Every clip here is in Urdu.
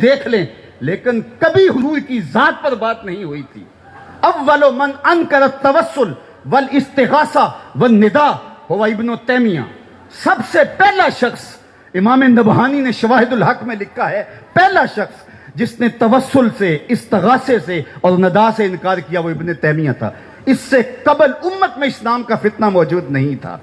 دیکھ لیں لیکن کبھی حضور کی ذات پر بات نہیں ہوئی تھی. اول من انکر التوسل والاستغاثہ والنداء ہوا ابن تیمیہ. سب سے پہلا شخص، امام نبہانی نے شواہد الحق میں لکھا ہے، پہلا شخص جس نے توسل سے، استغاثے سے اور ندا سے انکار کیا وہ ابن تیمیہ تھا. اس سے قبل امت میں اسلام کا فتنہ موجود نہیں تھا،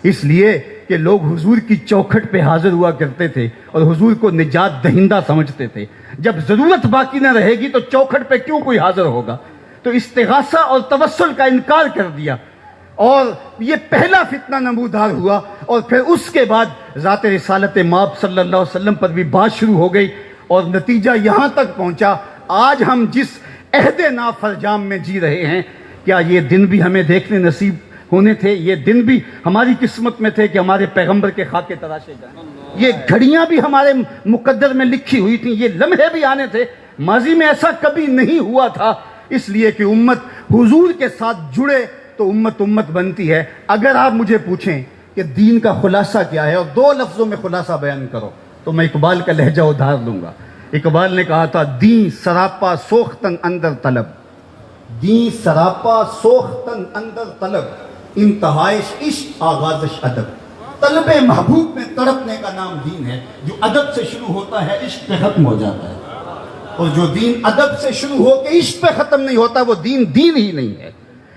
اس لیے کہ لوگ حضور کی چوکھٹ پہ حاضر ہوا کرتے تھے اور حضور کو نجات دہندہ سمجھتے تھے. جب ضرورت باقی نہ رہے گی تو چوکھٹ پہ کیوں کوئی حاضر ہوگا؟ تو استغاثہ اور توسل کا انکار کر دیا اور یہ پہلا فتنہ نمودار ہوا. اور پھر اس کے بعد ذات رسالت مآب صلی اللہ علیہ وسلم پر بھی بات شروع ہو گئی اور نتیجہ یہاں تک پہنچا. آج ہم جس عہد نافرجام میں جی رہے ہیں، کیا یہ دن بھی ہمیں دیکھنے نصیب ہونے تھے؟ یہ دن بھی ہماری قسمت میں تھے کہ ہمارے پیغمبر کے خاکے تراشے جائیں؟ یہ گھڑیاں بھی ہمارے مقدر میں لکھی ہوئی تھیں، یہ لمحے بھی آنے تھے. ماضی میں ایسا کبھی نہیں ہوا تھا، اس لیے کہ امت حضور کے ساتھ جڑے تو امت بنتی ہے. اگر آپ مجھے پوچھیں کہ دین کا خلاصہ کیا ہے اور دو لفظوں میں خلاصہ بیان کرو تو میں اقبال کا لہجہ ادھار لوں گا. اقبال نے کہا تھا، دین سراپا سوختن اندر طلب، دین سراپا سوختن اندر طلب، انتہائش عشق آغازش ادب. طلب محبوب میں تڑپنے کا نام دین ہے. جو ادب سے شروع ہوتا ہے عشق پہ ختم ہو جاتا ہے، اور جو دین ادب سے شروع ہو کے عشق پہ ختم نہیں ہوتا وہ دین ہی نہیں ہے.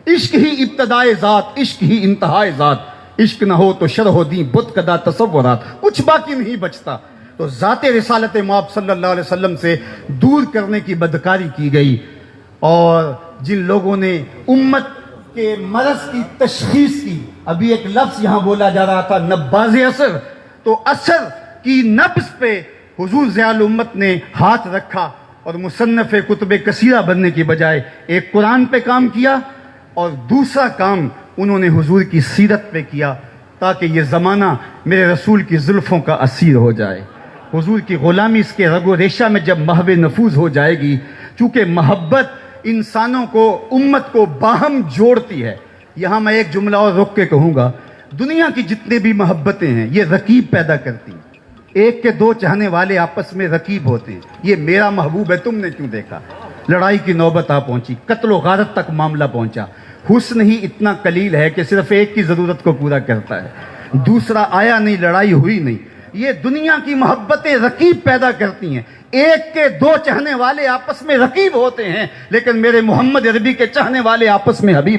عشق ہی ابتدائے ذات، عشق ہی انتہائے ذات. عشق نہ ہو تو شرح و دین بت کدا تصورات، کچھ باقی نہیں بچتا. تو ذات رسالت مآب صلی اللہ علیہ وسلم سے دور کرنے کی بدکاری کی گئی. اور جن لوگوں نے امت کے مرض کی تشخیص کی، ابھی ایک لفظ یہاں بولا جا رہا تھا نباز اثر، تو اثر کی نبض پہ حضور ضیاء الامت نے ہاتھ رکھا اور مصنف کتب کثیرہ بننے کی بجائے ایک قرآن پہ کام کیا اور دوسرا کام انہوں نے حضور کی سیرت پہ کیا، تاکہ یہ زمانہ میرے رسول کی زلفوں کا اسیر ہو جائے. حضور کی غلامی اس کے رگ و ریشہ میں جب محو نفوذ ہو جائے گی، چونکہ محبت انسانوں کو، امت کو باہم جوڑتی ہے. یہاں میں ایک جملہ اور رک کے کہوں گا، دنیا کی جتنے بھی محبتیں ہیں یہ رقیب پیدا کرتی ہیں. ایک کے دو چاہنے والے آپس میں رقیب ہوتے ہیں، یہ میرا محبوب ہے تم نے کیوں دیکھا. لڑائی کی نوبت آ پہنچی، قتل و غارت تک معاملہ پہنچا. حسن ہی اتنا قلیل ہے کہ صرف ایک کی ضرورت کو پورا کرتا ہے، دوسرا آیا نہیں، لڑائی ہوئی نہیں. یہ دنیا کی محبتیں رقیب پیدا کرتی ہیں. ایک کے دو چاہنے والے آپس میں رقیب ہوتے ہیں، لیکن میرے محمد عربی کے چاہنے والے آپس میں حبیب